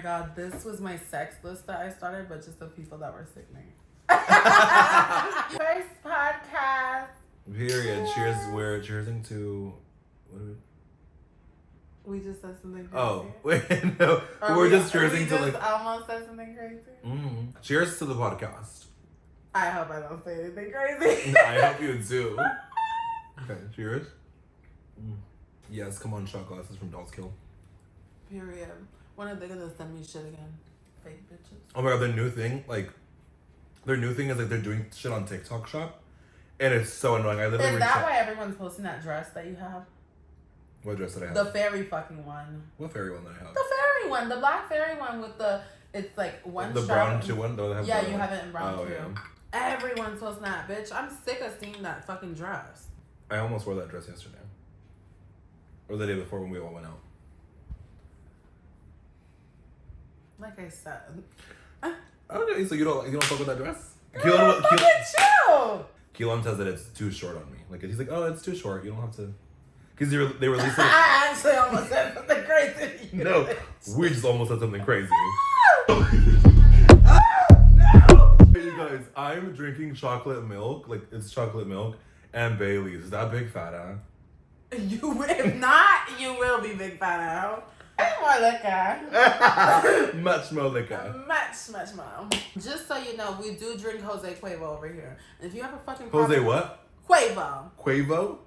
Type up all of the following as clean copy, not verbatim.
god, this was my sex list that I started, but just the people that were sickening. First podcast. Period. Cheers. We're cheersing to. What are we just said something crazy. Oh, wait, no. We're just cheersing to like. Almost said something crazy. Mm-hmm. Cheers to the podcast. I hope I don't say anything crazy. I hope you do. Okay, cheers. Yes, come on, shot glasses from Dolls Kill. Period. When are they gonna send me shit again? Fake bitches. Oh my god, their new thing is like they're doing shit on TikTok Shop, and it's so annoying. I literally. Is that why everyone's posting that dress that you have? What dress did I have? The fairy fucking one. What fairy one did I have? The fairy one, the black fairy one with the. It's like one. The brown two one. Though, yeah, you have it in brown too. Yeah. Everyone's posting that, bitch. I'm sick of seeing that fucking dress. I almost wore that dress yesterday, or the day before when we all went out. Like I said. Okay, so you don't fuck with that dress? Fucking chill. Keelan says that it's too short on me. Like he's like, oh, it's too short. You don't have to. Because they released it. I actually almost said something crazy. No, we just almost said something crazy. You guys, I'm drinking chocolate milk. Like it's chocolate milk and Bailey's. Is that big fat ass? If not, you will be big fat now. More liquor. Much more liquor. Much more. Just so you know, we do drink Jose Cuervo over here. And if you have a fucking Jose what? Cuervo. Cuervo?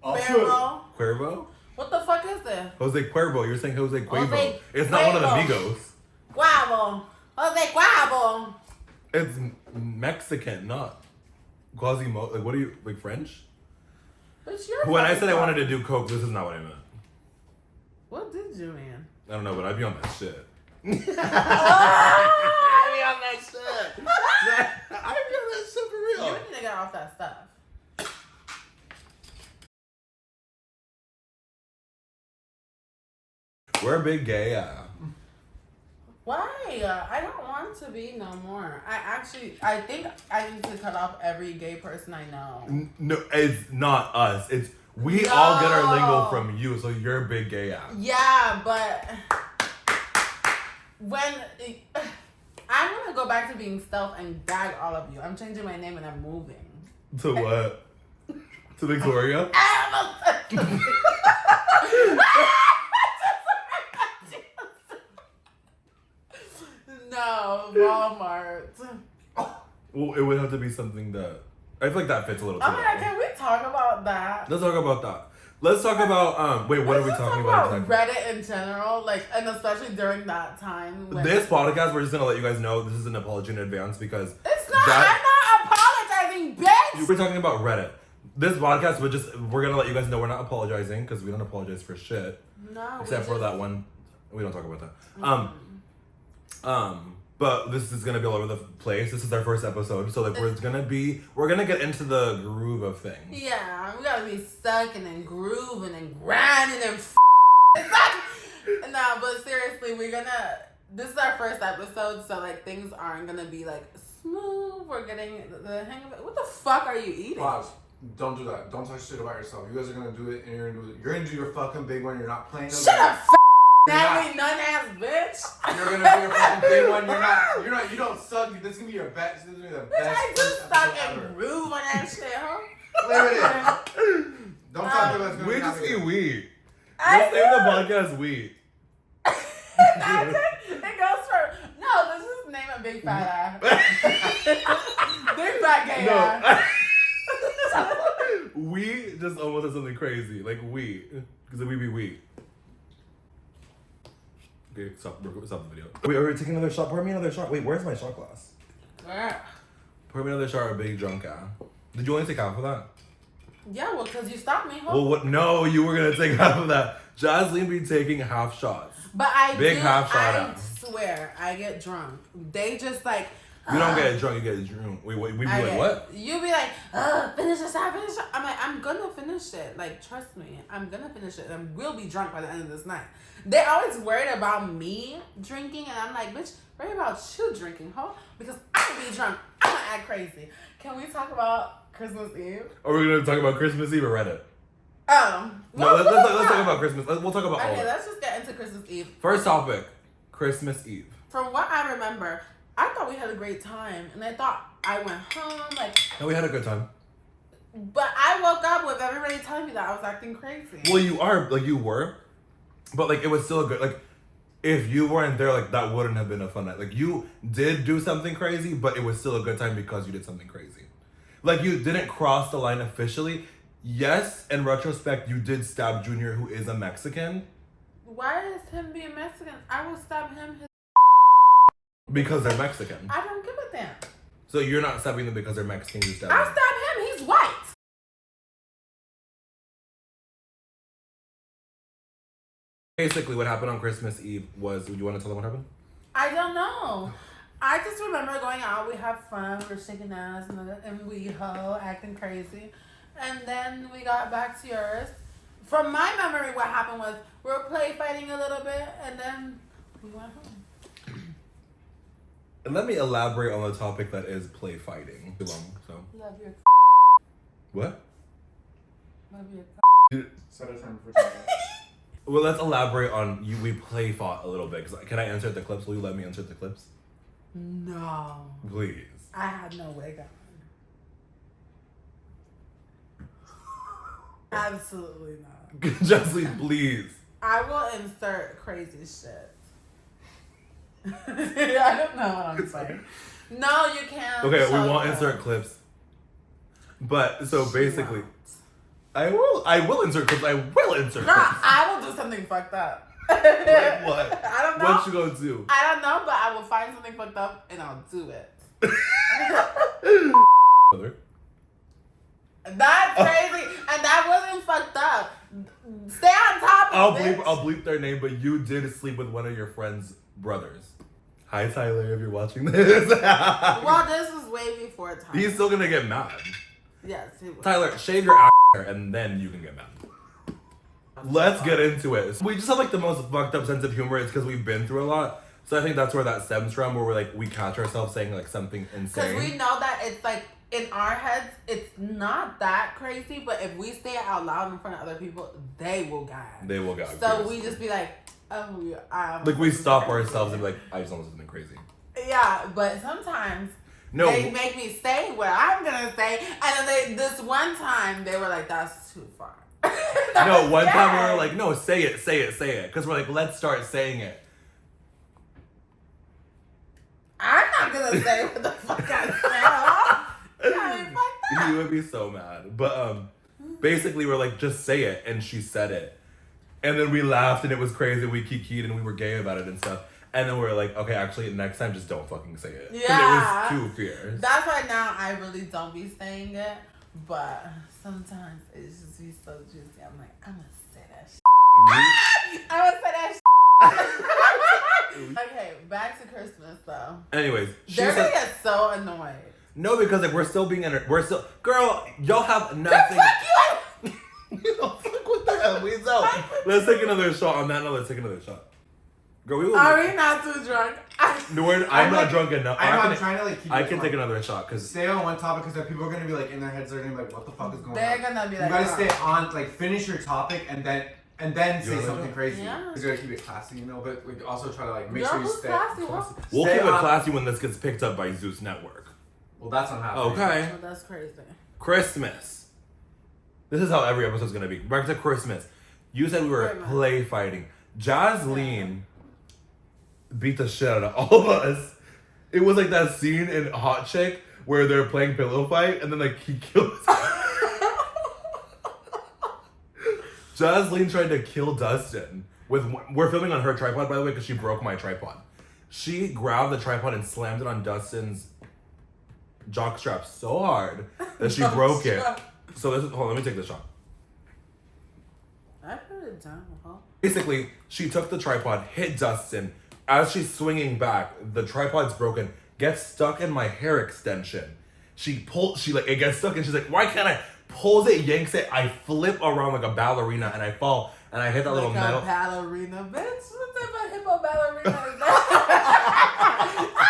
Cuervo. Cuervo? What the fuck is this? Jose Cuervo. You're saying Jose Cuervo. Jose it's not one of the Cuervo. Migos. Guavo. Jose Guavo. It's Mexican, not Quasimo. Like, what are you, like French? When I said I wanted to do coke, this is not what I meant. What did you mean? I don't know, but I'd be on that shit. I'd be on that shit. I'd be on that shit for real. You need to get off that stuff. We're big gay. Why? I don't want to be no more. I think I need to cut off every gay person I know. No, it's not us. It's we all get our lingo from you, so you're a big gay ass. Yeah, but when I'm gonna go back to being stealth and gag all of you. I'm changing my name and I'm moving. To what? To Victoria? No, Walmart. Well, it would have to be something that I feel like that fits a little too Oh my god, well. can we talk about that? Let's talk about that. Let's talk about wait, what are we talking about exactly? Reddit in general, like, and especially during that time. When This podcast, we're just gonna let you guys know this is an apology in advance because it's not. I'm not apologizing, bitch. We're talking about Reddit. This podcast, we're gonna let you guys know we're not apologizing because we don't apologize for shit. No. Except for that one, we don't talk about that. But this is gonna be all over the place. This is our first episode, so like we're gonna get into the groove of things. Yeah, we gotta be sucking and grooving and grinding and No, but seriously, this is our first episode, so like things aren't gonna be like smooth. We're getting the hang of it. What the fuck are you eating? Pause. Don't do that. Don't talk shit about yourself. You guys are gonna do it, and you're gonna do your fucking big one. You're not playing. Shut up, none ass bitch. You're gonna do your fucking big one. You're not. You don't suck. This is gonna be your best. This is gonna be the best. I just stuck and groove on that shit, huh? Limited. Don't talk about us. We just eat wheat. I Let's name the podcast wheat. It goes for no. This is name a big fat ass. Big fat gay ass. We just almost said something crazy, like we, because we be we. Okay, stop the video. Wait, are we taking another shot? Pour me another shot. Wait, where's my shot glass? Where? Pour me another shot, or a big drunk ass. Did you only take half of that? Yeah, well, because you stopped me. Well, what? No, you were gonna take half of that. Jasleen be taking half shots. But I I swear, I get drunk. They just like. You don't get drunk, you get drunk. Wait, we be like, what? You be like, finish this out, finish it. I'm like, I'm gonna finish it. Like, trust me, I'm gonna finish it. And we'll be drunk by the end of this night. They're always worried about me drinking, and I'm like, bitch, worry about you drinking, huh? Because I'm gonna be drunk. I'm gonna act crazy. Can we talk about Christmas Eve? Are we gonna talk about Christmas Eve or Reddit? No, let's talk about Christmas. We'll talk about all of Okay, it. let's just get into Christmas Eve. First topic, Christmas Eve. From what I remember, I thought we had a great time, and I thought I went home like. And we had a good time. But I woke up with everybody telling me that I was acting crazy. Well, you were, but like it was still a good like. If you weren't there, like that wouldn't have been a fun night. Like you did do something crazy, but it was still a good time because you did something crazy. Like you didn't cross the line officially. Yes, in retrospect, you did stab Junior, who is a Mexican. Why is him being Mexican? I will stab him. Because they're Mexican. I don't give a damn. So you're not stabbing them because they're Mexican. You stab I'll them. stab him. He's white. Basically, what happened on Christmas Eve was. You want to tell them what happened? I don't know. I just remember going out. We had fun. We were shaking ass and we acting crazy. And then we got back to yours. From my memory, what happened was we were play fighting a little bit, and then we went home. And let me elaborate on the topic that is play fighting. Too long, so. Love your. What? Love your. Set a time for time. Well, let's elaborate on you. We play fought a little bit. Can I insert the clips? Will you let me insert the clips? No. Please. I had no wig on. Absolutely not. Justly, please. I will insert crazy shit. I don't know what I'm saying. No, you can't. Okay, we won't insert clips. But so basically, I will insert clips. I will insert Girl, clips. I will do something fucked up. Like what? I don't know. What you gonna do? I don't know, but I will find something fucked up and I'll do it. That's crazy, and that wasn't fucked up. Stay on top of it. I'll bleep their name, but you did sleep with one of your friend's brothers. Hi Tyler, if you're watching this. Well, this was way before time. He's still gonna get mad. Yes, he was. Tyler, shave your ass hair and then you can get mad. Let's get into it. We just have like the most fucked up sense of humor. It's because we've been through a lot. So I think that's where that stems from, where we're like, we catch ourselves saying like something insane. Because we know that it's like, in our heads, it's not that crazy, but if we say it out loud in front of other people, they will gag. They will gag. So we just be like, oh, like we stop ourselves and be like, I just almost something crazy. Yeah, but sometimes they make me say what I'm gonna say, and then this one time they were like, that's too far. No, one time we were like, no, say it. Because we're like, let's start saying it. I'm not gonna say what the fuck I said. You would be so mad. But basically we're like, just say it, and she said it. And then we laughed and it was crazy, we kikied and we were gay about it and stuff. And then we were like, okay, actually next time just don't fucking say it. Yeah. It was too fierce. That's why now I really don't be saying it. But sometimes it just be so juicy. I'm like, I'm gonna say that shit. I'm gonna say that shit. Okay, back to Christmas though. Anyways, they're gonna get so annoyed. No, because like we're still girl, y'all have nothing. Fuck you! You don't fuck with that. We don't. Let's take another shot on that. No, let's take another shot. Girl, we will. Are we not too drunk? No, I'm not drunk enough. I'm trying to like keep I can take another shot because stay on one topic because people are gonna be like in their heads they're gonna be like, what the fuck is going on? They're gonna be like, you gotta stay on, like finish your topic and then say something crazy. Yeah. You gotta keep it classy, you know, but like also try to like make Girl, sure you who's stay. classy? We'll keep it classy when this gets picked up by Zeus Network. Well, that's not happening. Okay. Oh, that's crazy. Christmas. This is how every episode's gonna be. Back to Christmas. You said we were play fighting. Jasleen beat the shit out of all of us. It was like that scene in Hot Chick where they're playing pillow fight and then like he kills. Jasleen tried to kill Dustin we're filming on her tripod, by the way, because she broke my tripod. She grabbed the tripod and slammed it on Dustin's jock strap so hard that she broke it. So hold on, let me take this shot. I put it down, huh? Basically, she took the tripod, hit Dustin. As she's swinging back, the tripod's broken, gets stuck in my hair extension. It gets stuck and she's like, why can't I? Pulls it, yanks it, I flip around like a ballerina and I fall and I hit that little metal. Like a ballerina, bitch. What type of hippo ballerina is that? Oh my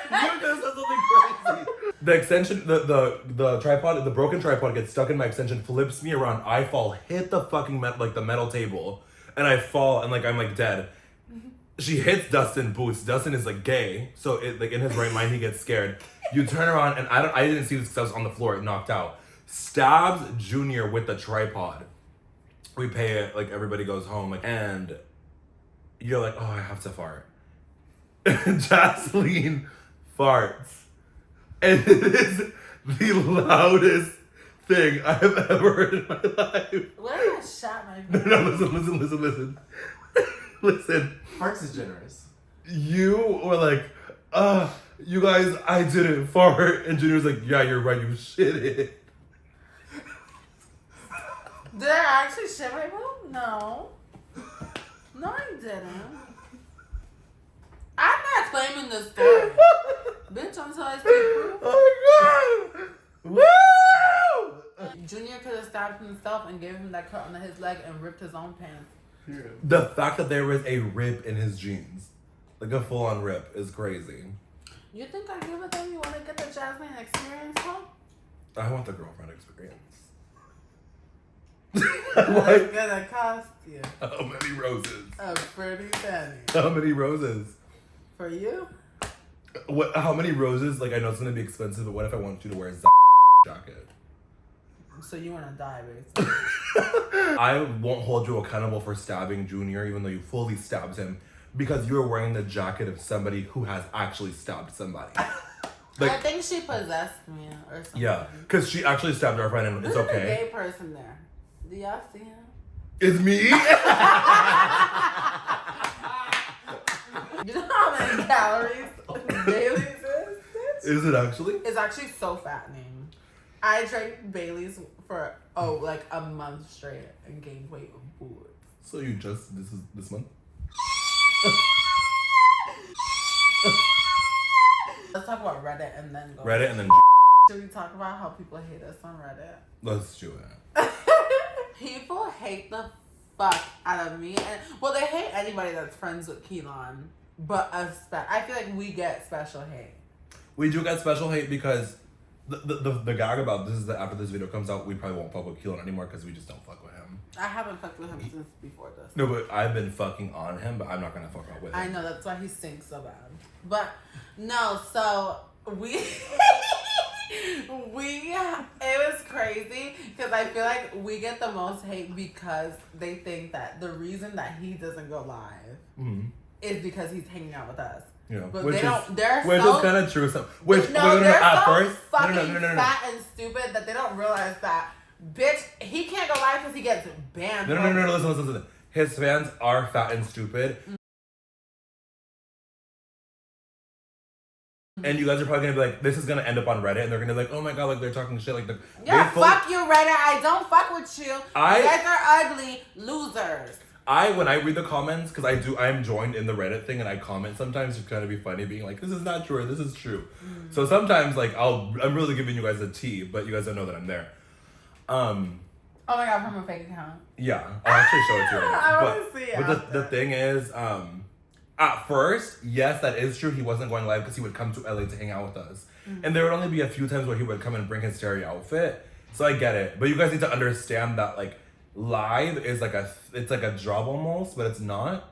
god! You just said something crazy. The extension, the tripod, the broken tripod gets stuck in my extension, flips me around, I fall, hit the fucking the metal table, and I fall and like I'm like dead. She hits Dustin boots. Dustin is like gay, so it, like in his right mind he gets scared. You turn around and I didn't see this because I was on the floor, knocked out. Stabs Junior with the tripod. We pay it, like everybody goes home, like, and you're like, oh, I have to fart. And Jocelyn farts. And it is the loudest thing I have ever heard in my life. What if I shot my face? No, listen. Listen. Farts is generous. You were like, you guys, I didn't fart. And Junior's like, yeah, you're right, you shit it. Did I actually shit my poop? No. No, I didn't. I'm not claiming this story. Bitch, until I see proof. Oh my god! Woo! Junior could have stabbed himself and gave him that cut on his leg and ripped his own pants. The fact that there was a rip in his jeans, like a full-on rip, is crazy. You think I give a damn? You want to get the Jasmine experience, huh? I want the girlfriend experience. What's gonna cost you? How many roses? A pretty penny. How many roses? For you? What? How many roses? Like, I know it's gonna be expensive, but what if I want you to wear a jacket? So you wanna die, basically. I won't hold you accountable for stabbing Junior, even though you fully stabbed him, because you were wearing the jacket of somebody who has actually stabbed somebody. Like, I think she possessed me or something. yeah, because she actually stabbed our friend, and it's There's a okay. gay person there. Do y'all see him? It's me. You know how many calories Bailey's is? Is it actually? It's actually so fattening. I drank Bailey's for like a month straight and gained weight with food. So you just this month? Let's talk about Reddit and then go. Reddit and then. Should we talk about how people hate us on Reddit? Let's do it. People hate the fuck out of me, and well, they hate anybody that's friends with Keelan, but I feel like we get special hate. We do get special hate because the gag about this is that after this video comes out, we probably won't fuck with Keelan anymore because we just don't fuck with him. I haven't fucked with him since before this. No, but I've been fucking on him, but I'm not gonna fuck out with him. I know, that's why he stinks so bad. But no, so we it was crazy because I feel like we get the most hate because they think that the reason that he doesn't go live is because he's hanging out with us. Yeah, but which they don't. They're which so, is kind of true. Which no, they're at so first, fucking no. fat and stupid that they don't realize that. Bitch, he can't go live because he gets banned. No, listen. His fans are fat and stupid. And you guys are probably gonna be like, this is gonna end up on Reddit, and they're gonna be like, oh my god, like they're talking shit, like the fuck you, Reddit. I don't fuck with you. You guys are ugly losers. When I read the comments, because I'm joined in the Reddit thing, and I comment sometimes to kind of be funny, being like, this is not true, or this is true. So sometimes, like, I'm really giving you guys a tea, but you guys don't know that I'm there. Oh my god, from a fake account. Yeah, I'll actually show it to you. I want to see it. But the thing is, at first, yes, that is true. He wasn't going live because he would come to LA to hang out with us. And there would only be a few times where he would come and bring his scary outfit. So I get it. But you guys need to understand that, like, live is like it's like a job almost, but it's not.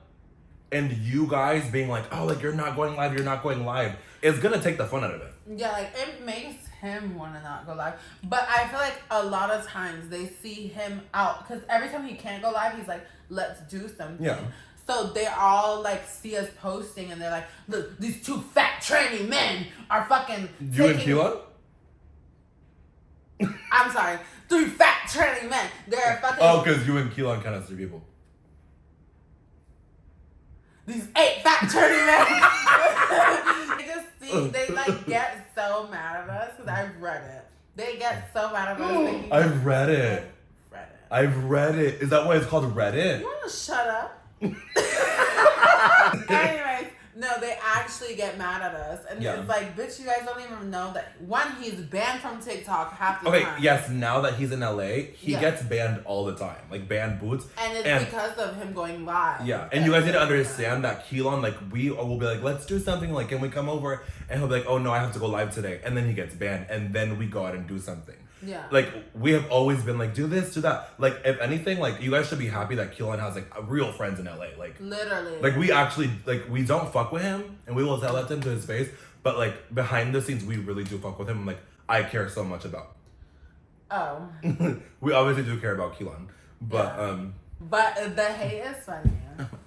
And you guys being like, oh, like, you're not going live, it's gonna take the fun out of it. Yeah, like, it makes him want to not go live. But I feel like a lot of times they see him out, because every time he can't go live, he's like, let's do something. Yeah. So they all, like, see us posting, and they're like, look, these two fat, tranny men are fucking You and Keelan? I'm sorry. 3 fat, tranny men. They're fucking... Oh, because you and Keelan kind of 3 people. These 8 fat, tranny men. They, like, get so mad at us, because I've read it. They get so mad at us. I've read it. I've read it. Is that why it's called Reddit? You want to shut up? Anyways, no, they actually get mad at us. And it's like, bitch, you guys don't even know that, one, he's banned from TikTok half the time. Okay, yes, now that he's in LA, he gets banned all the time. Like, banned boots. And it's because of him going live. Yeah, and you guys need to understand that Keelan, like, we will be like, let's do something, like, can we come over? And he'll be like, oh no, I have to go live today. And then he gets banned, and then we go out and do something. Yeah. Like, we have always been like, do this, do that. Like, if anything, like, you guys should be happy that Keelan has, like, real friends in LA. Like, literally. Like, we actually, like, we don't fuck with him, and we will tell that to him to his face. But, like, behind the scenes, we really do fuck with him. Like, I care so much about. Oh. We obviously do care about Keelan. But, But the hate is funny.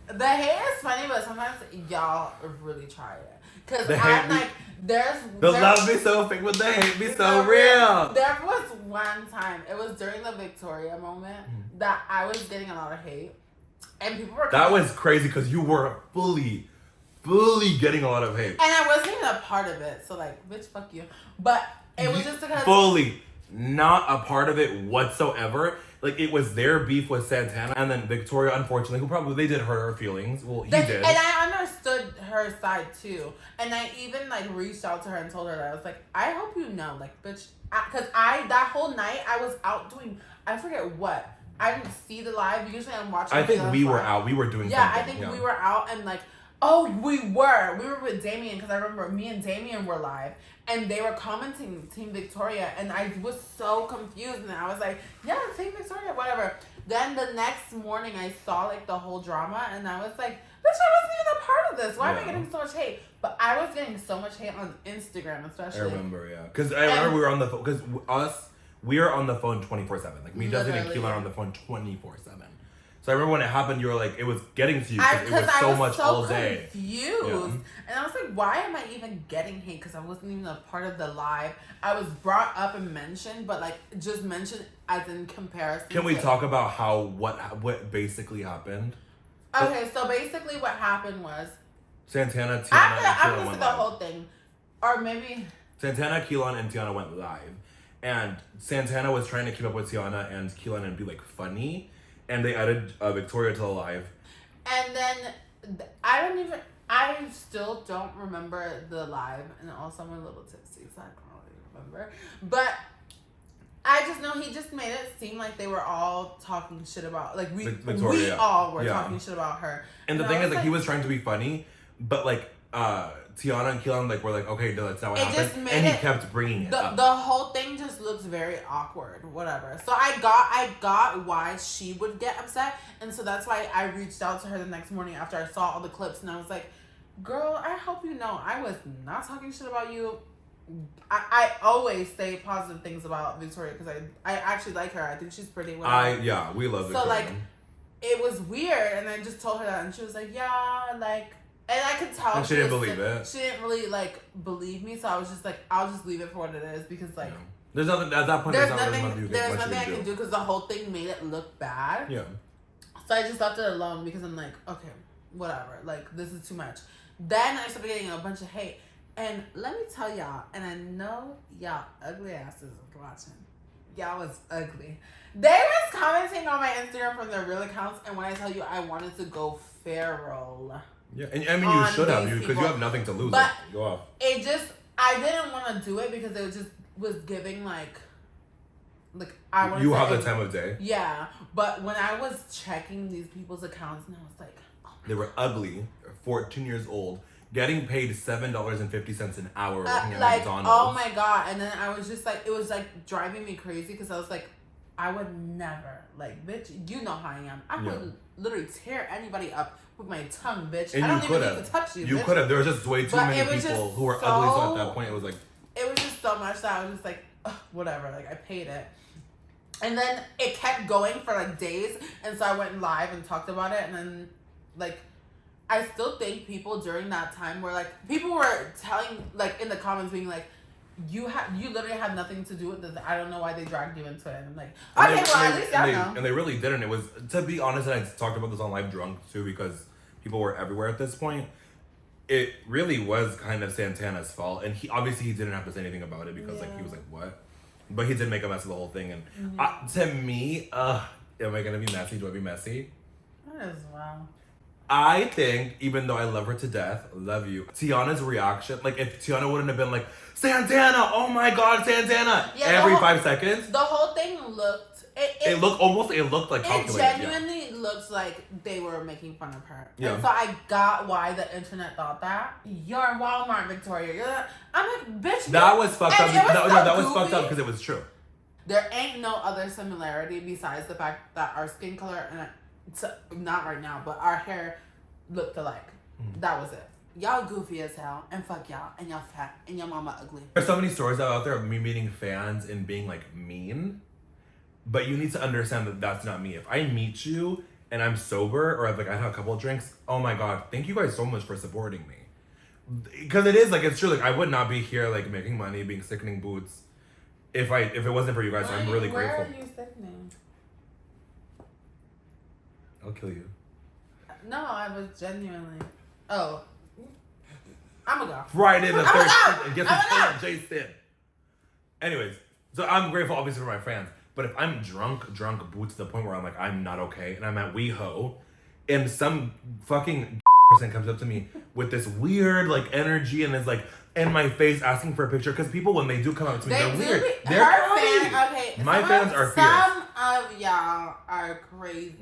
The hate is funny, but sometimes y'all really try it. Because I'm like, the love be so fake, but the hate be so real. There was one time, it was during the Victoria moment, that I was getting a lot of hate. And people were That was crazy because you were fully getting a lot of hate. And I wasn't even a part of it. So, like, bitch, fuck you. But it was just because... Fully not a part of it whatsoever. Like, it was their beef with Santana, and then Victoria, unfortunately, who probably, they did hurt her feelings. Well, he did. And I understood her side, too. And I even, like, reached out to her and told her that. I was like, I hope you know, like, bitch, because that whole night, I was out doing, I forget what. I didn't see the live. Usually I'm watching. I think we were out. We were doing something. I think we were out, and, like, oh, we were with Damien, because I remember me and Damien were live. And they were commenting Team Victoria, and I was so confused, and I was like, yeah, Team Victoria, whatever. Then the next morning, I saw, like, the whole drama, and I was like, bitch, I wasn't even a part of this. Why am I getting so much hate? But I was getting so much hate on Instagram, especially. I remember, yeah. Because I remember we were on the phone, because we are on the phone 24/7. Like, me, Justin, and Keelan are on the phone 24/7. So I remember when it happened, you were like, it was getting to you because it was so much all day. Confused. Yeah. And I was like, why am I even getting hate? Because I wasn't even a part of the live. I was brought up and mentioned, but like just mentioned as in comparison. Can we talk about what basically happened? Okay, so basically what happened was Santana, Tiana, I'm gonna say the whole thing. Or maybe Santana, Keelan, and Tiana went live. And Santana was trying to keep up with Tiana and Keelan and be like funny. And they added Victoria to the live. And then I still don't remember the live. And also I'm a little tipsy, so I don't really remember. But I just know he just made it seem like they were all talking shit about, like Victoria, we all were talking shit about her. And the thing is, like, he was trying to be funny, but like, Tiana and Keelan were like, okay, that's not what happened. And he kept bringing it up. The whole thing just looks very awkward, whatever. So I got why she would get upset. And so that's why I reached out to her the next morning after I saw all the clips. And I was like, girl, I hope you know I was not talking shit about you. I always say positive things about Victoria because I actually like her. I think she's pretty. Whatever. We love Victoria. So, like, it was weird. And I just told her that. And she was like, yeah, like... And I could tell and she didn't believe it. She didn't really, like, believe me. So I was just like, I'll just leave it for what it is. Because, like... Yeah. There's nothing... At that point, there's nothing I can do. Because the whole thing made it look bad. Yeah. So I just left it alone. Because I'm like, okay, whatever. Like, this is too much. Then I started getting a bunch of hate. And let me tell y'all. And I know y'all ugly asses are watching. Y'all was ugly. They was commenting on my Instagram from their real accounts. And when I tell you I wanted to go feral... Yeah, and I mean, you should have, because you have nothing to lose. But go off. I didn't want to do it because it just was giving like I wanted. You have the time of day. Yeah, but when I was checking these people's accounts, and I was like, oh they were ugly, 14 years old, getting paid $7.50 an hour working at McDonald's. Oh my god! And then I was just like, it was like driving me crazy because I was like, I would never, like, bitch, you know how I am. I would literally tear anybody up with my tongue, bitch. And I don't even need to touch you, You could have. There was just way too many people who were ugly, so at that point, it was like... It was just so much that I was just like, whatever, like, I paid it. And then it kept going for, like, days, and so I went live and talked about it, and then, like, I still think people during that time were, like, people were telling, like, in the comments being like, you literally had nothing to do with this. I don't know why they dragged you into it. And I'm like, okay, well, at least y'all know. And they really didn't. It was, to be honest, and I talked about this on Live Drunk too, because people were everywhere at this point. It really was kind of Santana's fault. And he didn't have to say anything about it because like he was like, what? But he did make a mess of the whole thing. And to me, am I going to be messy? Do I be messy? That is wow. I think, even though I love her to death, love you, Tiana's reaction, like if Tiana wouldn't have been like, Santana, oh my god, Santana, every 5 seconds. The whole thing looked, it looked like calculated. It genuinely looks like they were making fun of her. Yeah. And so I got why the internet thought that. You're Walmart, Victoria. I'm like, bitch. That was fucked up. That was fucked up because it was true. There ain't no other similarity besides the fact that our skin color and not right now, but our hair looked alike. That was it. Y'all goofy as hell, and fuck y'all, and y'all fat, and your mama ugly. There's so many stories out there of me meeting fans and being like mean, but you need to understand that that's not me. If I meet you and I'm sober or I have a couple of drinks, oh my god, thank you guys so much for supporting me. Because it is like, it's true, like I would not be here like making money, being sickening boots if it wasn't for you guys. So I'm really grateful. Where are you sickening? I'll kill you. No, I was genuinely. Oh. I'm gonna go. Friday the 13th. And guess who's playing Jason? Anyways, so I'm grateful obviously for my fans. But if I'm drunk boots to the point where I'm like, I'm not okay, and I'm at WeHo, and some fucking person comes up to me with this weird like energy and is like in my face asking for a picture, because people when they do come up to me, they're weird. They're okay. My fans are fierce. Some of y'all are crazy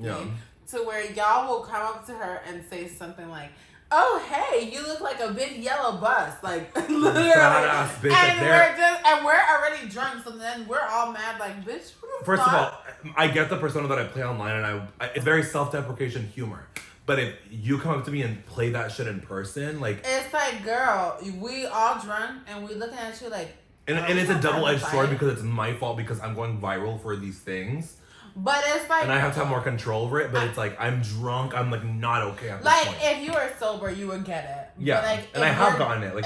to where y'all will come up to her and say something like, "Oh hey, you look like a big yellow bus," like literally. Badass bitch, and we're already drunk, so then we're all mad, like, bitch. First of all, I get the persona that I play online, and it's very self-deprecation humor. But if you come up to me and play that shit in person, like it's like, girl, we all drunk and we looking at you like. And it's a double-edged sword because it's my fault because I'm going viral for these things. But it's like, and I have to have more control over it. But it's like I'm drunk. I'm like not okay at this like point. if you were sober, you would get it. Yeah, but like, and I have gotten it. Like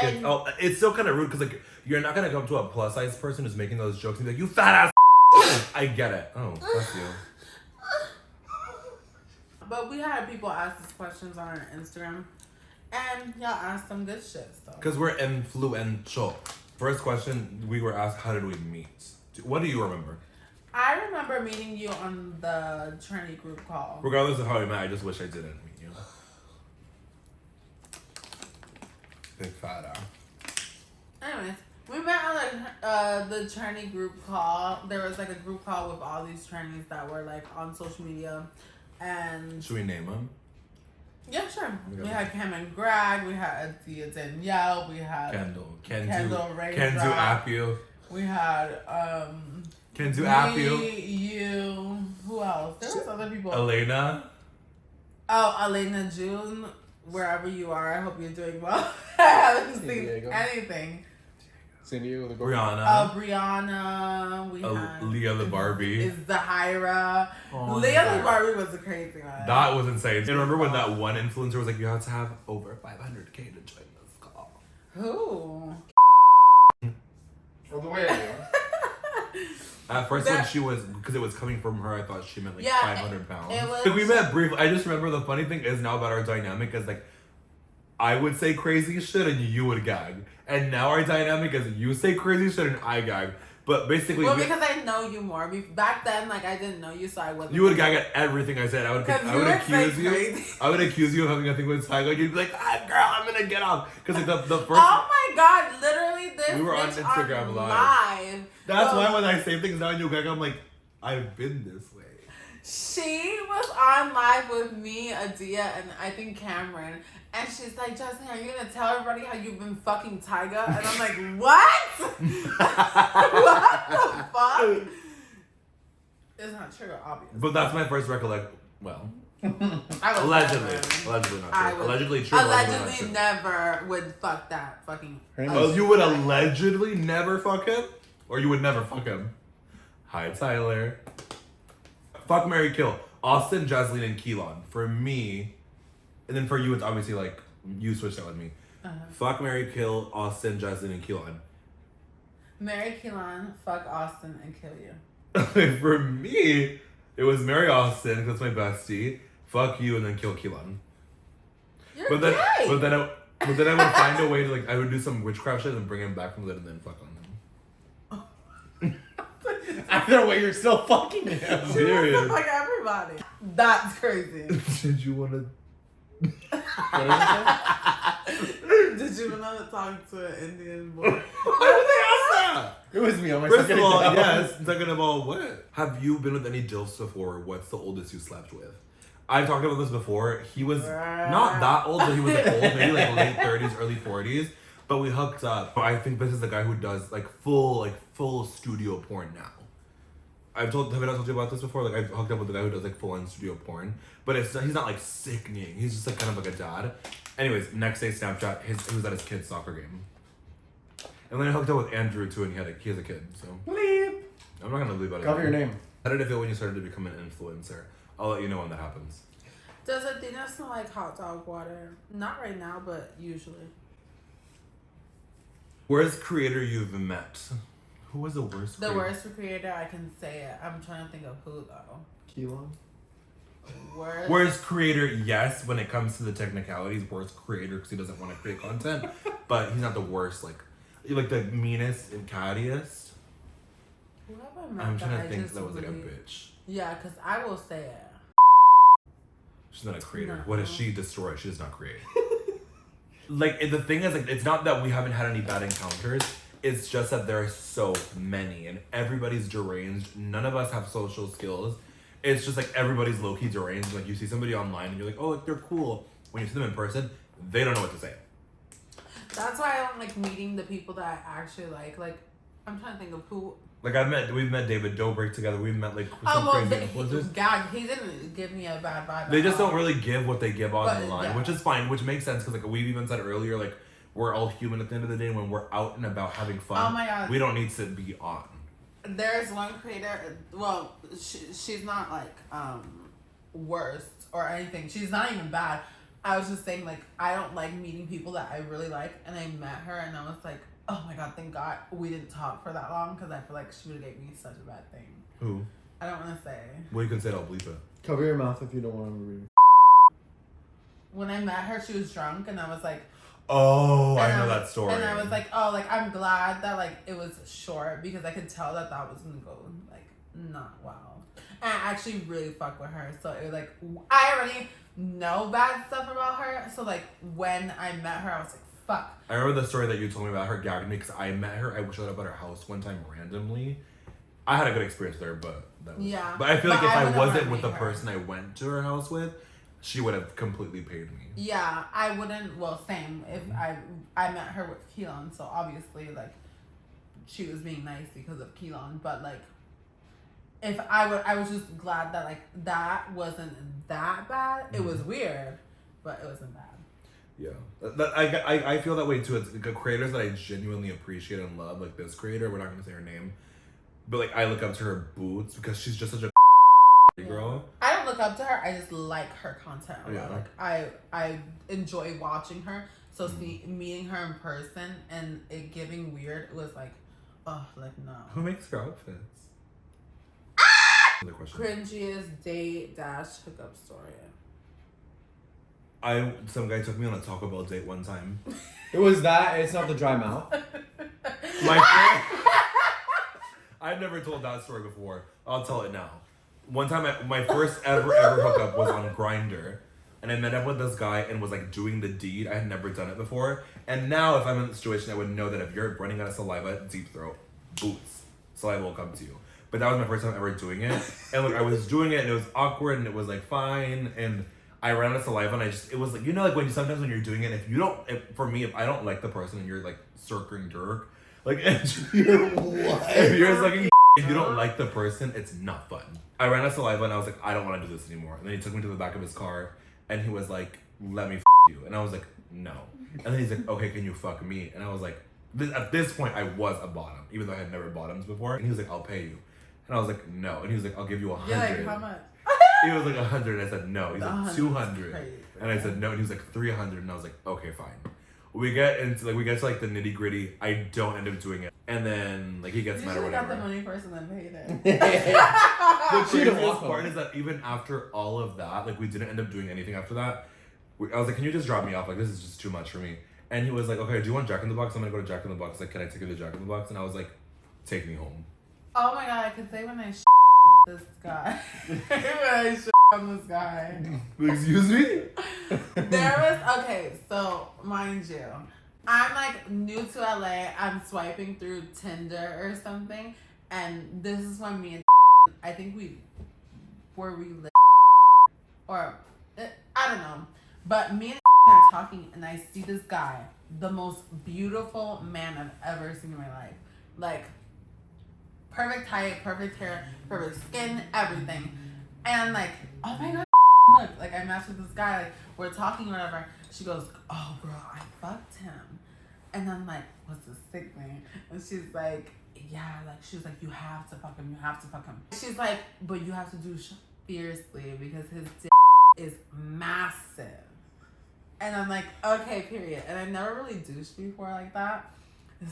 it's still kind of rude because like you're not gonna come to a plus size person who's making those jokes and be like, "You fat ass." I get it. Oh, bless you. But we had people ask us questions on our Instagram, and y'all asked some good shit. So because we're influential. First question we were asked: how did we meet? What do you remember? I remember meeting you on the Trinity group call. Regardless of how we met, I just wish I didn't meet you. Big fat ass. Anyways, we met on like the Trinity group call. There was like a group call with all these trainees that were like on social media, and should we name them? Yeah, sure. We had Cam and Greg. We had Adia Danielle. We had Kendall Ray. Kenzu Apu. We had Kenzu Apu. You. Who else? There was other people. Elena. Oh, Elena June. Wherever you are, I hope you're doing well. I haven't seen anything. San Diego, the Brianna. Brianna. We had Leah the Barbie. Is Zahira. Leah the Barbie was a crazy one. That was insane. And remember when that one influencer was like, you have to have over 500K to join this call? Who? Oh, the way I do. At first, when she was, because it was coming from her, I thought she meant like 500 pounds. It was, like we met briefly. I just remember the funny thing is now about our dynamic is like, I would say crazy shit and you would gag. And now our dynamic is you say crazy shit and I gag. But basically, because I know you more. Back then, like I didn't know you, so I wasn't. You would gag at everything I said. I would accuse you. I would accuse you of having a thing with Tyga. You'd be like, girl, I'm gonna get off. Because like the first. Oh my god! Literally, this. We were on Instagram live. That's why when I say things now and you gag, I'm like, I've been this way. She was on live with me, Adia, and I think Cameron. And she's like, Justin, are you gonna tell everybody how you've been fucking Tyga? And I'm like, what? What the fuck? It's not true, obviously. But that's my first recollection. Well, allegedly not true. Allegedly true. Allegedly never would fuck that fucking. Oh, you would allegedly never fuck him, or you would never fuck him. Hi, Tyler. Fuck, marry, kill. Austin, Jasleen, and Keelan. For me. And then for you, it's obviously like, you switched out with me. Fuck, marry, kill, Austin, Jasleen, and Keelan. Marry Keelan, fuck Austin, and kill you. For me, it was marry Austin, because that's my bestie. Fuck you, and then kill Keelan. But then I would find a way to like, I would do some witchcraft shit and bring him back from the dead and then fuck on him. Either way, you're still fucking him. She wants to fuck everybody. That's crazy. Did you want to... Did you want to talk to an Indian boy? Why would they ask that? It was me. First of all, yes. Second of all, what? Have you been with any DILFs before? What's the oldest you slept with? I've talked about this before. He was not that old, but he was like old, maybe like late 30s, early 40s. But we hooked up. I think this is the guy who does like full studio porn now. have I not told you about this before? Like, I've hooked up with a guy who does like full-on studio porn, but he's not like sickening. He's just like kind of like a dad. Anyways, next day Snapchat, he was at his kid's soccer game, and then I hooked up with Andrew too, and he has a kid. So Bleep. I'm not gonna leave about it. Cover your name. How did it feel when you started to become an influencer? I'll let you know when that happens. Does Athena smell like hot dog water? Not right now, but usually. Worst creator you've met? Who was the worst? The worst creator, I can say it. I'm trying to think of who though. Keelan. Worst creator, yes. When it comes to the technicalities, worst creator because he doesn't want to create content, but he's not the worst. Like the meanest and cattiest. Whoever met I'm trying to I think just that was like a really- bitch. Yeah, because I will say it. She's not a creator. No. What does she destroy? She does not create. Like, the thing is, like, it's not that we haven't had any bad encounters. It's just that there are so many, and everybody's deranged. None of us have social skills. It's just like everybody's low-key deranged. Like, you see somebody online, and you're like, oh, like, they're cool. When you see them in person, they don't know what to say. That's why I don't like meeting the people that I actually like. Like, I'm trying to think of who. Like, we've met David Dobrik together. We've met, like, some Oh, well, crazy influencers. God, he didn't give me a bad vibe. They at just all. don't really give what they give online, yeah. which is fine, which makes sense because like we've even said earlier, like we're all human at the end of the day. When we're out and about having fun, Oh my God. we don't need to be on. There's one creator. Well, she's not like worst or anything. She's not even bad. I was just saying like I don't like meeting people that I really like, and I met her and I was like, oh my God, thank God we didn't talk for that long because I feel like she would have gave me such a bad thing. Who? I don't want to say. Well, you can say it. I'll bleep it. Cover your mouth if you don't want to read. When I met her, she was drunk, and I was like, Oh, I and know that story. And I was like, oh, like I'm glad that like it was short because I could tell that was gonna go like not well. And I actually really fucked with her, so it was like I already know bad stuff about her. So like when I met her, I was like, fuck. I remember the story that you told me about her gagging me because I met her. I showed up at her house one time randomly. I had a good experience there, but that was, Yeah. But I feel like But if I I wouldn't wasn't wanna with the meet her. person I went to her house with, she would have completely paid me. Yeah, I wouldn't. Well, same. If I met her with Keelan, so obviously like she was being nice because of Keelan. But like, if I was just glad that like that wasn't that bad. It was weird, but it wasn't bad. Yeah, I feel that way too. It's like creators that I genuinely appreciate and love, like this creator. We're not gonna say her name, but like I look up to her boots because she's just such a girl. I don't look up to her. I just like her content a lot. Yeah. Like I enjoy watching her. So meeting her in person and it giving weird, it was like, oh, like no. Who makes her outfits? Another question. Cringiest date / hookup story. Some guy took me on a Taco Bell date one time. It was that. It's not the dry mouth. My friend, I've never told that story before. I'll tell it now. One time, my first ever hookup was on Grindr, and I met up with this guy and was like doing the deed. I had never done it before, and now if I'm in the situation, I would know that if you're running out of saliva, deep throat, boots, saliva will come to you. But that was my first time ever doing it, and like I was doing it, and it was awkward, and it was like fine, and I ran out of saliva, and it was like, you know, like when sometimes when you're doing it, for me, if I don't like the person and you're like circling jerk, like if you're sucking, if you don't like the person, it's not fun. I ran out of saliva and I was like, I don't want to do this anymore. And then he took me to the back of his car and he was like, let me you. And I was like, no. And then he's like, okay, can you fuck me? And I was like, at this point, I was a bottom, even though I had never bottoms before. And he was like, I'll pay you. And I was like, no. And he was like, I'll give you 100. Yeah, like how much? He was like 100. And I said, no. He's like 200. Crazy. And I said, no. And he was like 300. And I was like, okay, fine. We get to the nitty gritty. I don't end up doing it. And then like he gets mad or You whatever. got the money first and then paid it. The Should've craziest walked part home. is that even after all of that, like we didn't end up doing anything after that. I was like, can you just drop me off? Like this is just too much for me. And he was like, okay, do you want Jack in the Box? I'm gonna go to Jack in the Box. Like, can I take you to Jack in the Box? And I was like, take me home. Oh my God, I could say when I this guy. When I on this guy. Excuse me? Okay, so mind you, I'm like new to LA. I'm swiping through Tinder or something, and this is when me and I think we or I don't know, but me and are talking, and I see this guy, the most beautiful man I've ever seen in my life, like perfect height, perfect hair, perfect skin, everything. And I'm like, oh my god, look, like I matched with this guy, like we're talking, whatever. She goes, oh girl, I fucked him. And I'm like, what's the sick thing? And she's like, yeah, like she's like, you have to fuck him, you have to fuck him. She's like, but you have to do fiercely because his dick is massive. And I'm like, okay, period. And I never really douched before like that.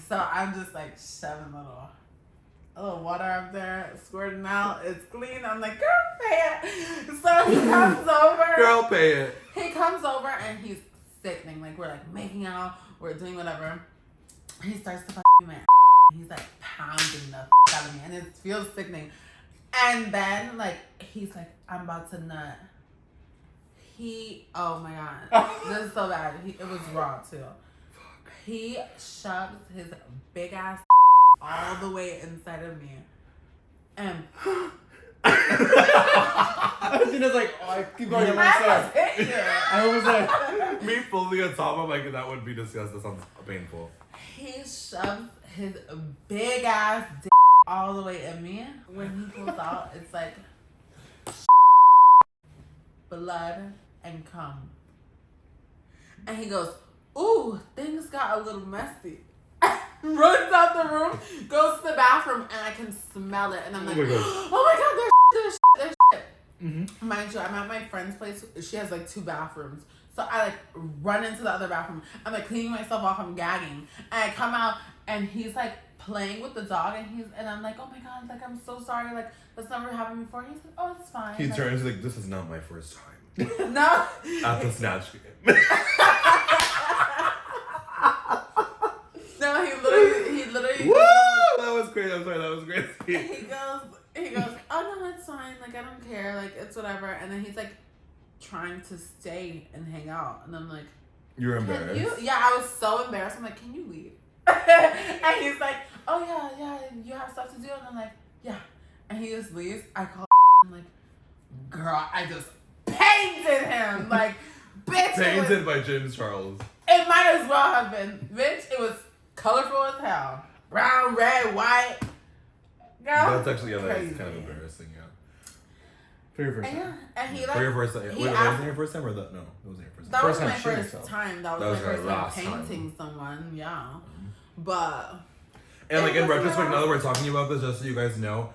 So I'm just like shoving a little water up there, squirting out. It's clean. I'm like, girl, pay it. So he comes over. Girl, pay it. He comes over and he's sickening. Like, we're like making out, we're doing whatever. He starts to fuck me, man. He's like pounding the out of me, and it feels sickening. And then, like, he's like, I'm about to nut. Oh my god, this is so bad. It was raw too. He shoves his big ass all the way inside of me, and I was just like, oh, I keep going. I was like, me fully on top of like that would be disgusting. That sounds painful. He shoves his big ass dick all the way in me. When he pulls out, it's like blood and cum. And he goes, ooh, things got a little messy. Runs out the room, goes to the bathroom, and I can smell it. And I'm like, oh my god, there's shit. Mm-hmm. Mind you, I'm at my friend's place. She has like 2 bathrooms. So I like run into the other bathroom. I'm like cleaning myself off. I'm gagging. And I come out and he's like playing with the dog. And I'm like, oh my god, like I'm so sorry. Like that's never happened before. He's like, oh, it's fine. He like, turns like, this is not my first time. No. At the snatch game. No, he literally. Woo! That was crazy. I'm sorry. That was crazy. He goes, oh no, it's fine. Like I don't care. Like it's whatever. And then he's like trying to stay and hang out, and I'm like, You're embarrassed. Yeah, I was so embarrassed. I'm like, can you leave? And he's like, oh yeah, you have stuff to do, and I'm like, yeah. And he just leaves. I call. I'm like, girl, I just painted him. Like, bitch. Painted by James Charles. It might as well have been, bitch. It was colorful as hell. Brown, red, white. Girl, That's actually, yeah, that's crazy. kind of embarrassing, yeah. for your first And time. yeah, and he like. For your first time, yeah. he Wait, asked- was it your first time or that? No, it wasn't your first time. That was First my time shooting first yourself. time. That That was was my your first time last time. painting someone. Yeah, but And like in It was retrospect, now that not- we're talking about this, just so you guys know,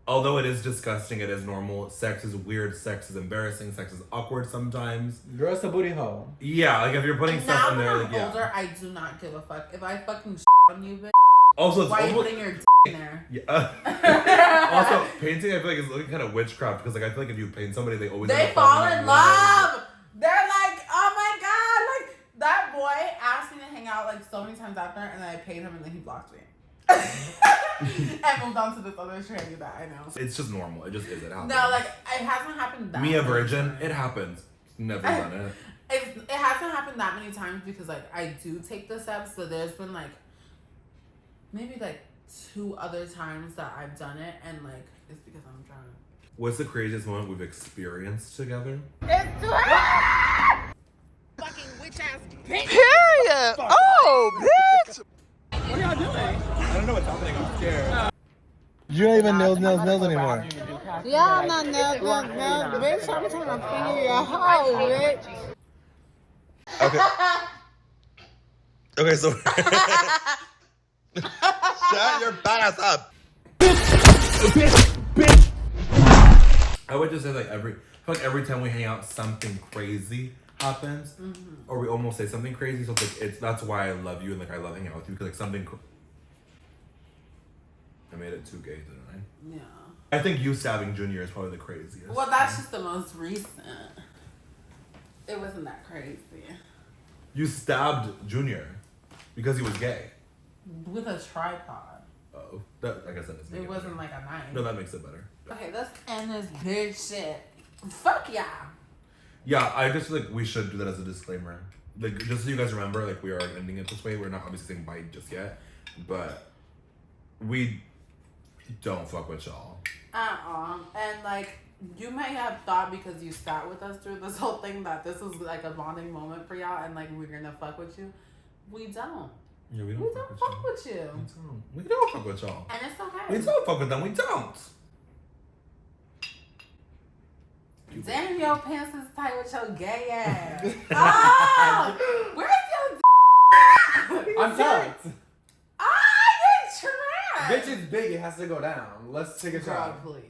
although it is disgusting, it is normal. Sex is weird. Sex is embarrassing. Sex is awkward sometimes. Girl's a booty hole. Yeah, like if you're putting stuff now in that there, I'm like yeah. older, I do not give a fuck. If I fucking on you, bitch, Also, it's why are you almost putting your in there? yeah. Also, painting I feel like is looking kind of witchcraft because like I feel like if you paint somebody, they always end They up fall falling in love. They're like, oh my god, like that boy asked me to hang out like so many times after, and then I paid him, and then he blocked me. And moved on to this other tranny that I know. It's just normal. It just is. It happens. No, like it hasn't happened that me a many virgin. times. It happens. Never done it. It hasn't happened that many times because like I do take the steps, but there's been like maybe like 2 other times that I've done it, and like it's because I'm drunk. What's the craziest moment we've experienced together? It's too hot! Fucking witch ass bitch! Period. Oh, bitch. What are y'all doing? I don't know what's happening. I'm scared. You don't even nails anymore. Yeah, I'm not nailed, bitch. I'm trying to finger your hoe, bitch. Okay. Okay, so shut your ass up. Bitch. I would just say like I feel like every time we hang out, something crazy happens, or we almost say something crazy. So it's like that's why I love you and like I love hanging out with you because like something. I made it too gay, didn't I? Yeah. I think you stabbing Junior is probably the craziest. Well, that's just the most recent. It wasn't that crazy. You stabbed Junior because he was gay. With a tripod. Oh, that I guess that doesn't. It make wasn't better. like a knife. No, that makes it better. Okay, let's end this big shit. Fuck yeah. Yeah, I just feel like we should do that as a disclaimer. Like, just so you guys remember, like, we are ending it this way. We're not obviously saying bye just yet, but we don't fuck with y'all. And, like, you may have thought because you sat with us through this whole thing that this was, like, a bonding moment for y'all and, like, we're gonna fuck with you. We don't. Yeah, we We don't don't fuck fuck with with you. y'all. We don't fuck with y'all. And it's okay. We don't fuck with them. We don't. Damn, your pants is tight with your gay ass. Oh! Where's your I'm tucked. Ah, you're trash! Bitch, it's big. It has to go down. Let's take a Girl, shot. please.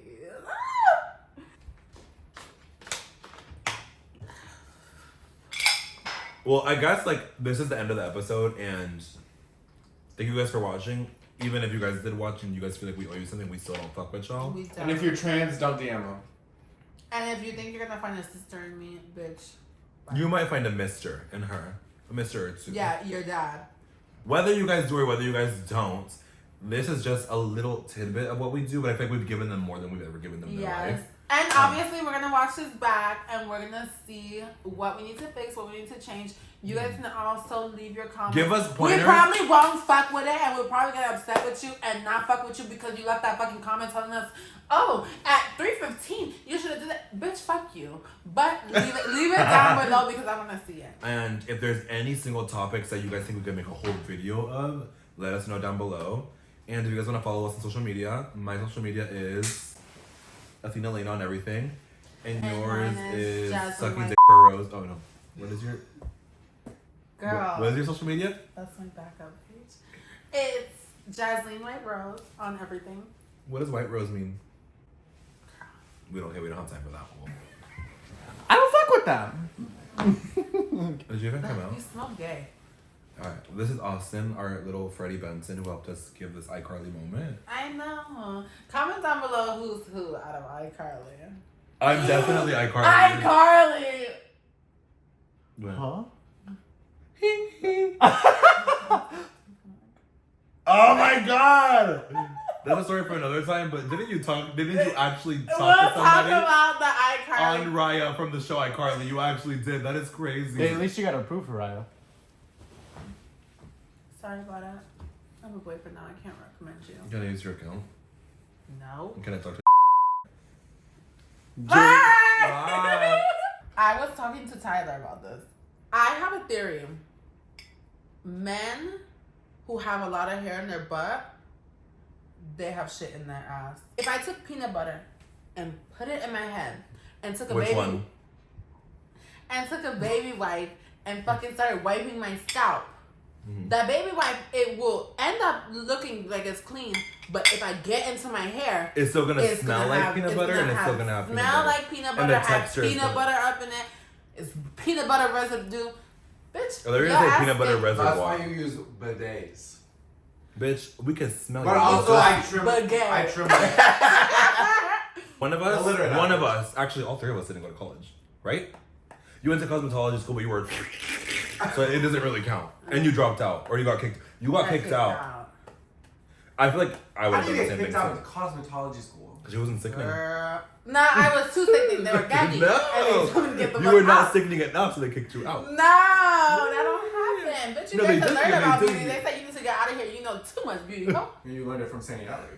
Well, I guess like this is the end of the episode, and thank you guys for watching. Even if you guys did watch and you guys feel like we owe you something, we still don't fuck with y'all. We don't. And if you're trans, don't DM them. And if you think you're gonna find a sister in me, bitch. You might find a mister in her. A mister or two. Yeah, your dad. Whether you guys do or whether you guys don't, this is just a little tidbit of what we do, but I think we've given them more than we've ever given them in their Yes. life. And obviously, we're gonna watch this back, and we're gonna see what we need to fix, what we need to change. You guys can also leave your comments. Give us pointers. We probably won't fuck with it, and we'll probably get upset with you and not fuck with you because you left that fucking comment telling us, oh, at 3:15 you should have did that. Bitch, fuck you. But leave it down below because I want to see it. And if there's any single topics that you guys think we could make a whole video of, let us know down below. And if you guys want to follow us on social media, my social media is Athena Lena on everything. And yours mine is Jasmine Sucking White. Dick for Rose. Oh no. What is your Girl. What is your social media? That's my backup page. It's Jasmine White Rose on everything. What does White Rose mean? We don't have time for that one. I don't fuck with them. Did you even come out? You smell gay. Alright, this is Austin, our little Freddie Benson, who helped us give this iCarly moment. I know. Comment down below who's who out of iCarly. I'm definitely iCarly. iCarly! What? Huh? Oh my god! That's a story for another time, but didn't you actually We'll talk to talk somebody about the iCarly. on Raya from the show iCarly? You actually did. That is crazy. Hey, at least you got approved for Raya. Sorry about that. I have a boyfriend now. I can't recommend you. Can I use your account? No. Can I talk to Bye! I was talking to Tyler about this. I have a theory. Men who have a lot of hair in their butt, they have shit in their ass. If I took peanut butter and put it in my head and took a Which baby one? and took a baby wipe and fucking started wiping my scalp, Mhm. that baby wipe, it will end up looking like it's clean, but if I get into my hair, It's still gonna it's smell gonna like have- peanut it's butter, gonna and it's still gonna have peanut smell butter. like peanut And butter, the have texture is peanut good. butter up in it. It's peanut butter residue. Bitch, Oh, they're your gonna say ass peanut butter stink. reservoir. That's why you use bidets. Bitch, we can smell But your also, butt. I trim. But gay. I trim. My, One of us, Illiterate one of actors. us, actually all three of us didn't go to college, right? You went to cosmetology school, but you were, so it doesn't really count. And you dropped out, or you got kicked. You got kicked out. I feel like I would how have do you done the get same kicked thing out too. of cosmetology school? Because she wasn't sickening. Nah, I was too sickening. They were gagging. No, And they told me to get the you fuck were not out. sickening enough, so they kicked you out. No, that don't happen. Bitch, you No, guys they to did, learn they about did. beauty. They say you need to get out of here. You know too much beauty. Go. And you learned it from Sandy Alley.